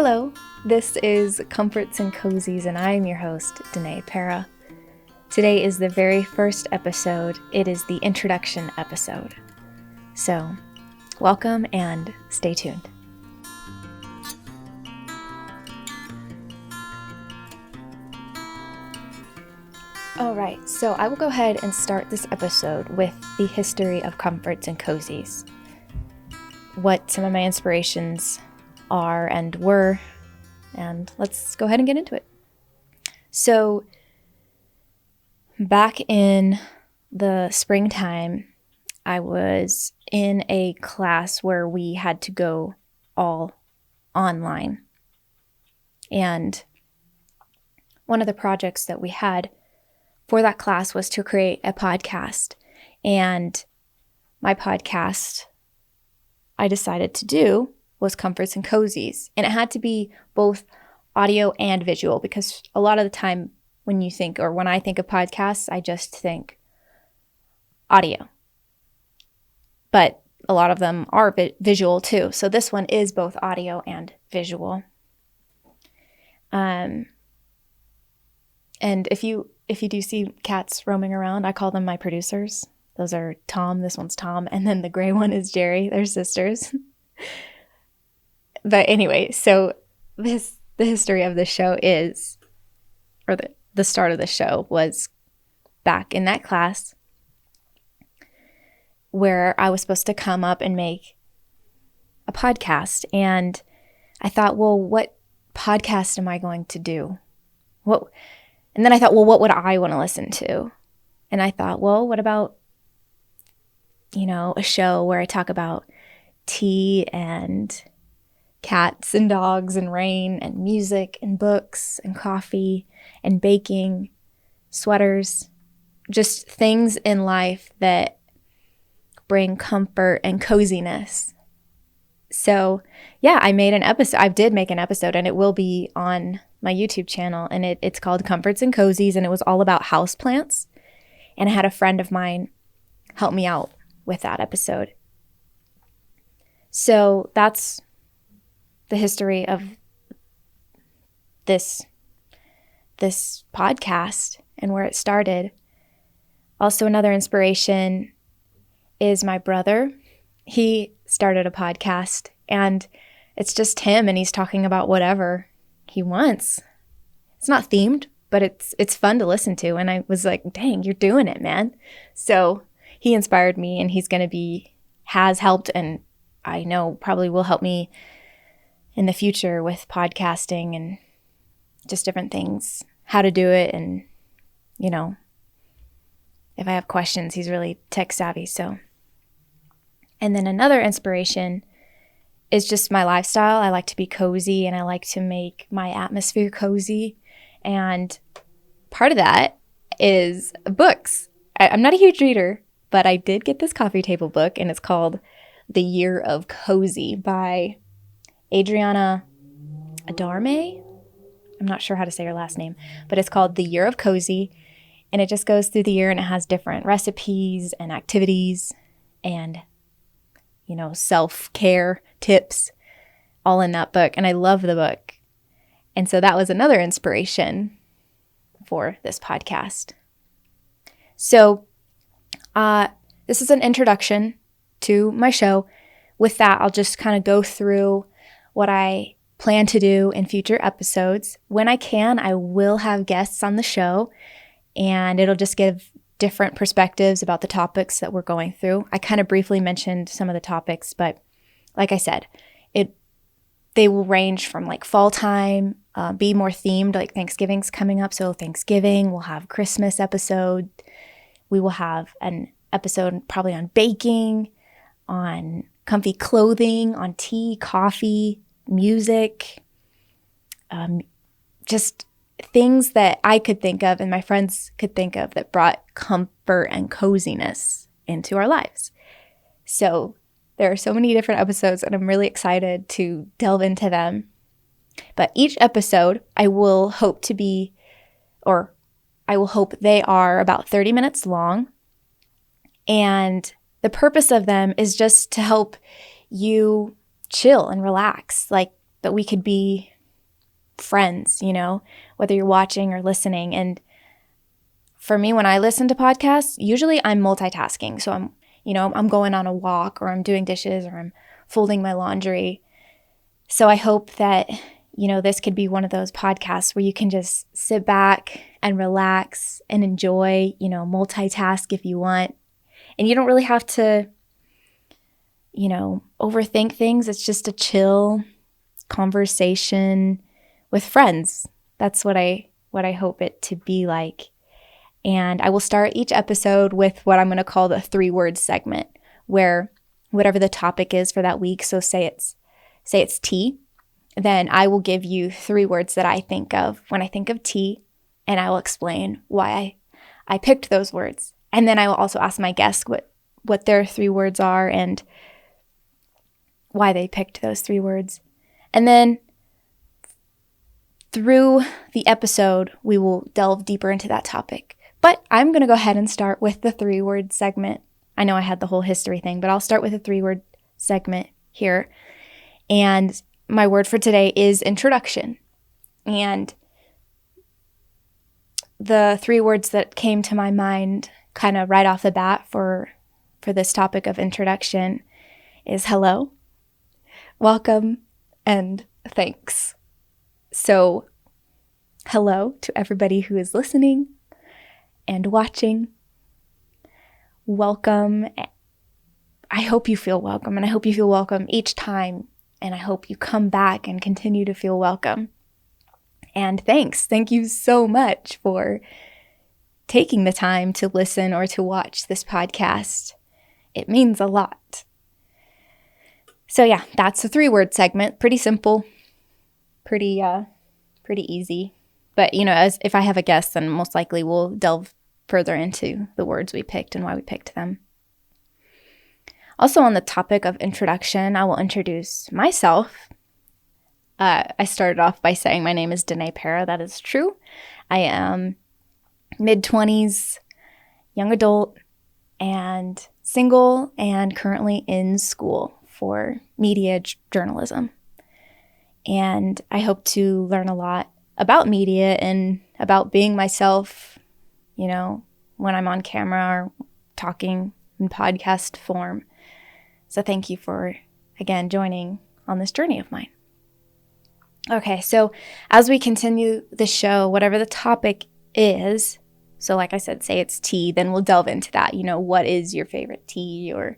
Hello, this is Comforts and Cozies, and I am your host, Danae Para. Today is the very first episode. It is the introduction episode. So, welcome and stay tuned. Alright, so I will go ahead and start this episode with the history of Comforts and Cozies. What some of my inspirations are and were, and let's go ahead and get into it. So, back in the springtime, I was in a class where we had to go all online. And one of the projects that we had for that class was to create a podcast. And my podcast I decided to do was Comforts and Cozies. And it had to be both audio and visual, because a lot of the time when you think, or when I think of podcasts, I just think audio. But a lot of them are visual too. So this one is both audio and visual. And if you do see cats roaming around, I call them my producers. Those are Tom. This one's Tom. And then the gray one is Jerry. They're sisters. But anyway, so the history of the show is, or the start of the show was back in that class where I was supposed to come up and make a podcast. And I thought, well, what podcast am I going to do? And then I thought, well, what would I want to listen to? And I thought, well, what about, a show where I talk about tea and cats and dogs and rain and music and books and coffee and baking, sweaters, just things in life that bring comfort and coziness. So yeah, I made an episode. I did make an episode, and it will be on my YouTube channel, and it's called Comforts and Cozies, and it was all about houseplants. And I had a friend of mine help me out with that episode. So that's the history of this podcast and where it started. Also, another inspiration is my brother. He started a podcast, and it's just him, and he's talking about whatever he wants. It's not themed, but it's fun to listen to. And I was like, dang, you're doing it, man. So he inspired me, and has helped, and I know probably will help me in the future with podcasting and just different things, how to do it. And, if I have questions, he's really tech savvy. So, and then another inspiration is just my lifestyle. I like to be cozy, and I like to make my atmosphere cozy. And part of that is books. I'm not a huge reader, but I did get this coffee table book, and it's called The Year of Cozy by Adriana Adarme. I'm not sure how to say her last name, but it's called The Year of Cozy. And it just goes through the year, and it has different recipes and activities and self-care tips all in that book. And I love the book. And so that was another inspiration for this podcast. So this is an introduction to my show. With that, I'll just kind of go through what I plan to do in future episodes. When I can, I will have guests on the show, and it'll just give different perspectives about the topics that we're going through. I kind of briefly mentioned some of the topics, but like I said, they will range from like fall time, be more themed, like Thanksgiving's coming up. So Thanksgiving, we'll have Christmas episode. We will have an episode probably on baking, on comfy clothing, on tea, coffee, music, just things that I could think of and my friends could think of that brought comfort and coziness into our lives. So there are so many different episodes, and I'm really excited to delve into them. But each episode, I will hope they are about 30 minutes long. And the purpose of them is just to help you chill and relax. Like, that we could be friends, whether you're watching or listening. And for me, when I listen to podcasts, usually I'm multitasking. So I'm going on a walk, or I'm doing dishes, or I'm folding my laundry. So I hope that, this could be one of those podcasts where you can just sit back and relax and enjoy, multitask if you want. And you don't really have to, overthink things. It's just a chill conversation with friends. That's what I hope it to be like. And I will start each episode with what I'm going to call the 3-word segment, where whatever the topic is for that week, so say it's tea, then I will give you 3 words that I think of when I think of tea, and I will explain why I picked those words. And then I will also ask my guests what their 3 words are and why they picked those 3 words. And then through the episode, we will delve deeper into that topic. But I'm going to go ahead and start with the 3-word segment. I know I had the whole history thing, but I'll start with a 3-word segment here. And my word for today is introduction. And the 3 words that came to my mind kind of right off the bat for this topic of introduction is hello, welcome, and thanks. So hello to everybody who is listening and watching. Welcome. I hope you feel welcome, and I hope you feel welcome each time, and I hope you come back and continue to feel welcome. And thanks. Thank you so much for taking the time to listen or to watch this podcast. It means a lot. So yeah, that's the 3-word segment. Pretty simple, pretty easy. But as if I have a guest, then most likely we'll delve further into the words we picked and why we picked them. Also on the topic of introduction, I will introduce myself. I started off by saying my name is Danae Para. That is true. I am mid-20s, young adult, and single, and currently in school for media journalism. And I hope to learn a lot about media and about being myself, when I'm on camera or talking in podcast form. So thank you for, again, joining on this journey of mine. Okay, so as we continue the show, whatever the topic is, so like I said, say it's tea, then we'll delve into that. What is your favorite tea, or,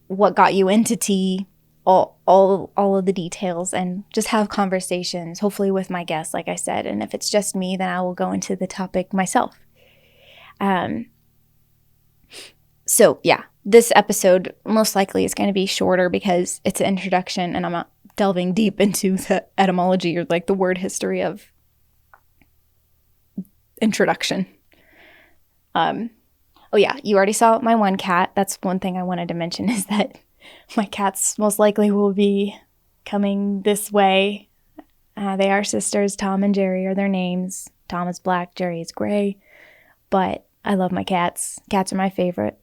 what got you into tea, all of the details, and just have conversations, hopefully with my guests, like I said. And if it's just me, then I will go into the topic myself. So yeah, this episode most likely is going to be shorter because it's an introduction, and I'm not delving deep into the etymology or like the word history of introduction. Oh yeah, you already saw my one cat. That's one thing I wanted to mention, is that my cats most likely will be coming this way. They are sisters. Tom and Jerry are their names. Tom is black, Jerry is gray. But I love my cats. Cats are my favorite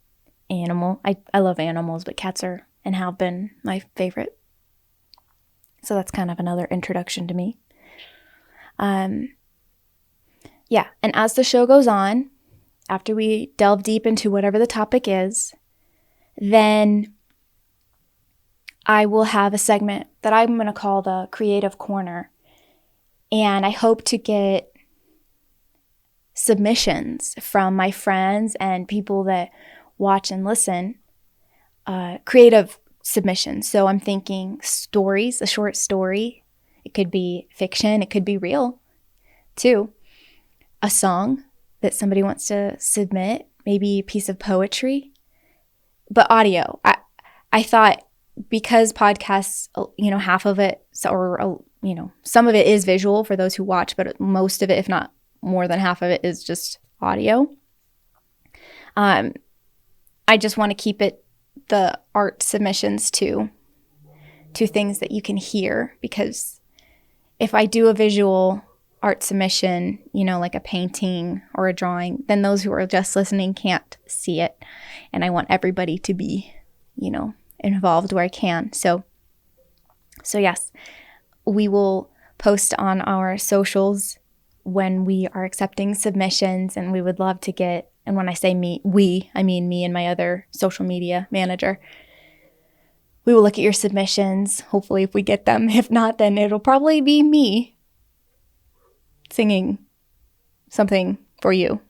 animal. I love animals, but cats are and have been my favorite. So that's kind of another introduction to me. Yeah, and as the show goes on, after we delve deep into whatever the topic is, then I will have a segment that I'm going to call the Creative Corner. And I hope to get submissions from my friends and people that watch and listen, creative submissions. So I'm thinking stories, a short story. It could be fiction. It could be real, too. A song that somebody wants to submit, maybe a piece of poetry, but audio. I thought, because podcasts, half of it, or some of it is visual for those who watch, but most of it, if not more than half of it, is just audio. I just want to keep it the art submissions to things that you can hear, because if I do a visual art submission, like a painting or a drawing, then those who are just listening can't see it. And I want everybody to be, involved where I can. So So yes, we will post on our socials when we are accepting submissions, and we would love to get, and when I say I mean me and my other social media manager. We will look at your submissions, hopefully if we get them. If not, then it'll probably be me singing something for you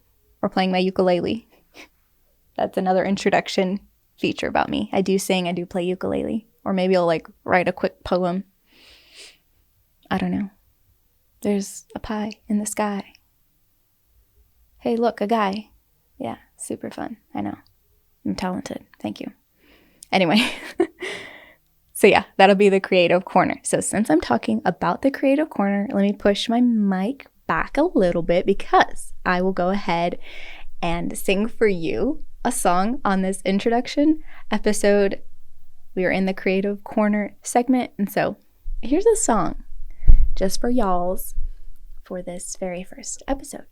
or playing my ukulele. That's another introduction feature about me. I do sing, I do play ukulele. Or maybe I'll write a quick poem. I don't know. There's a pie in the sky. Hey, look, a guy. Yeah, super fun. I know. I'm talented. Thank you. Anyway. So yeah, that'll be the creative corner. So since I'm talking about the creative corner, let me push my mic back a little bit because I will go ahead and sing for you a song on this introduction episode. We are in the creative corner segment. And so here's a song just for y'alls for this very first episode.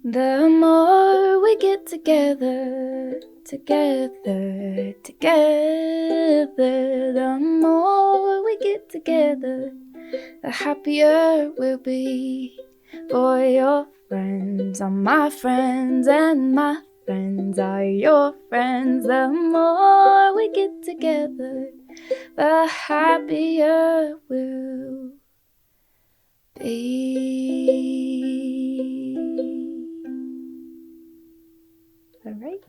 The more we get together, the more we get together, the happier we'll be. For your friends are my friends, and my friends are your friends. The more we get together, the happier we'll be. All right.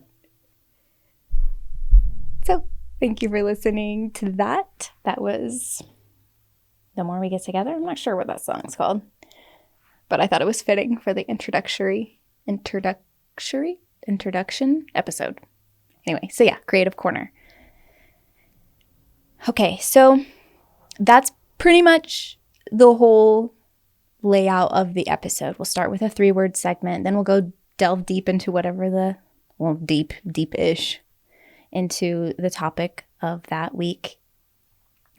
So, thank you for listening to that. That was The More We Get Together. I'm not sure what that song's called, but I thought it was fitting for the introduction episode. Anyway, so yeah, creative corner. Okay, so that's pretty much the whole layout of the episode. We'll start with a 3-word segment, then we'll go delve deep into whatever deep-ish into the topic of that week.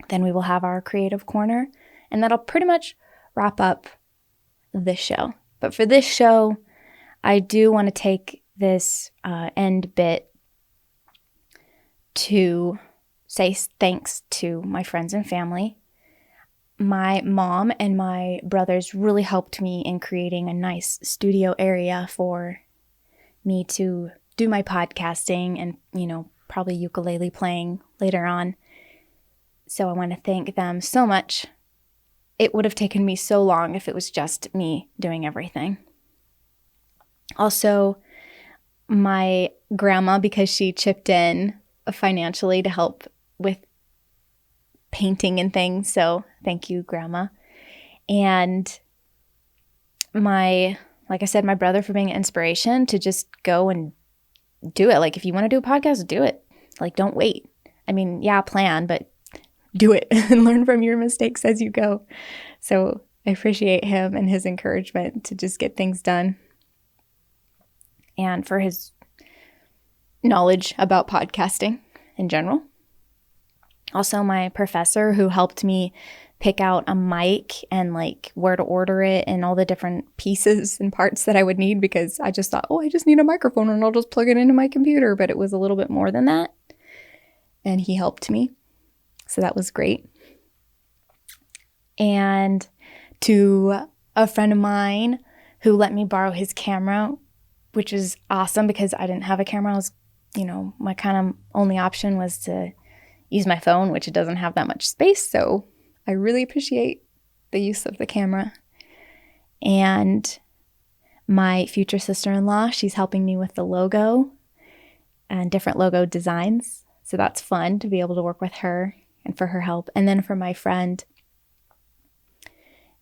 Then we will have our creative corner, and that'll pretty much wrap up this show. But for this show, I do want to take this end bit to say thanks to my friends and family. My mom and my brothers really helped me in creating a nice studio area for me to do my podcasting and, probably ukulele playing later on. So I want to thank them so much. It would have taken me so long if it was just me doing everything. Also, my grandma, because she chipped in financially to help with painting and things. So thank you, Grandma. And like I said, my brother for being an inspiration to just go and do it. If you want to do a podcast, do it. Don't wait. I mean, yeah, plan, but do it and learn from your mistakes as you go. So I appreciate him and his encouragement to just get things done, and for his knowledge about podcasting in general. Also, my professor who helped me pick out a mic and where to order it and all the different pieces and parts that I would need, because I just thought, I just need a microphone and I'll just plug it into my computer. But it was a little bit more than that. And he helped me. So that was great. And to a friend of mine who let me borrow his camera, which is awesome because I didn't have a camera. I was, my kind of only option was to use my phone, which it doesn't have that much space. So I really appreciate the use of the camera. And my future sister-in-law, she's helping me with the logo and different logo designs. So that's fun to be able to work with her and for her help. And then for my friend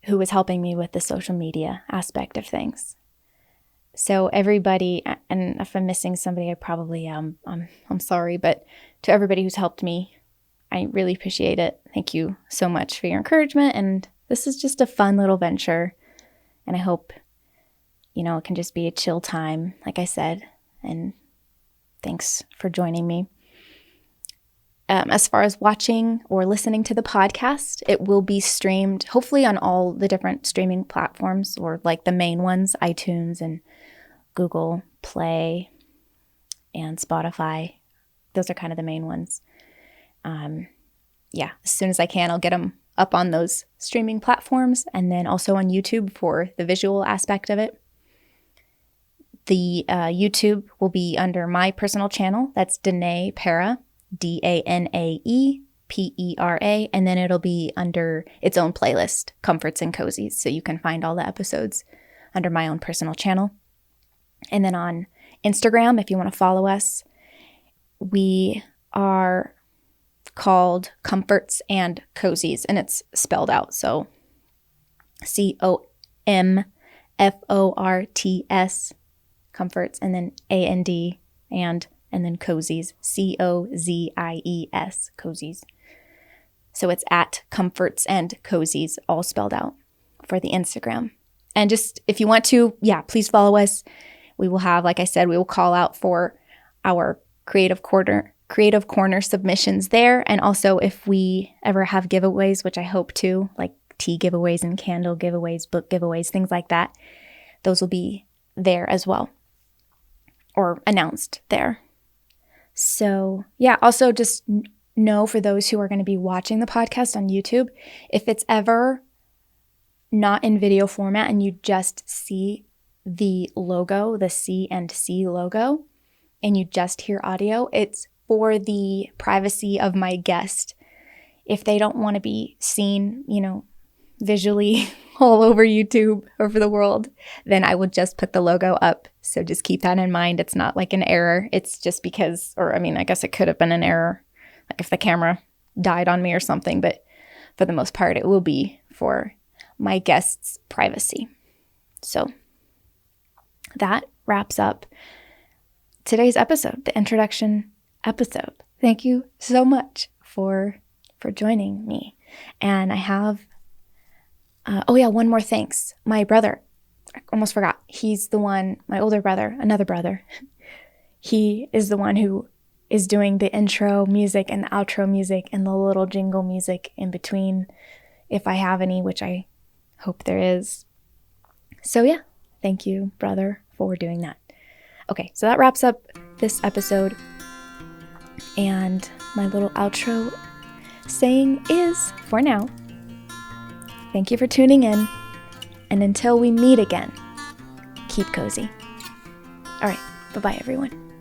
who was helping me with the social media aspect of things. So everybody, and if I'm missing somebody, I probably I'm sorry, but to everybody who's helped me, I really appreciate it. Thank you so much for your encouragement. And this is just a fun little venture. And I hope, it can just be a chill time, like I said. And thanks for joining me. as far as watching or listening to the podcast, it will be streamed hopefully on all the different streaming platforms, or like the main ones, iTunes and Google Play and Spotify. Those are kind of the main ones. As soon as I can, I'll get them up on those streaming platforms, and then also on YouTube for the visual aspect of it. The YouTube will be under my personal channel. That's Danae Pera, DANAEPERA, and then it'll be under its own playlist, Comforts and Cozies. So you can find all the episodes under my own personal channel. And then on Instagram, if you want to follow us, we are called Comforts and Cozies, and it's spelled out. So COMFORTS, Comforts, and then AND, and then Cozies, COZIES, Cozies. So it's at Comforts and Cozies, all spelled out for the Instagram. And just if you want to, please follow us. We will have, like I said, we will call out for our Creative Corner submissions there. And also if we ever have giveaways, which I hope to, like tea giveaways and candle giveaways, book giveaways, things like that, those will be there as well, or announced there. So also just know, for those who are going to be watching the podcast on YouTube, if it's ever not in video format and you just see the logo, the C&C logo, and you just hear audio, it's for the privacy of my guest. If they don't want to be seen, visually all over YouTube or for the world, then I will just put the logo up. So just keep that in mind. It's not like an error. It's just because, I guess it could have been an error, like if the camera died on me or something, but for the most part, it will be for my guest's privacy. So that wraps up today's episode, the introduction episode. Thank you so much for joining me. And I have, one more thanks. My brother, I almost forgot. He's the one, my older brother, another brother. He is the one who is doing the intro music and the outro music and the little jingle music in between, if I have any, which I hope there is. So thank you, brother, for doing that. Okay, so that wraps up this episode. And my little outro saying is, for now, thank you for tuning in. And until we meet again, keep cozy. All right, bye-bye, everyone.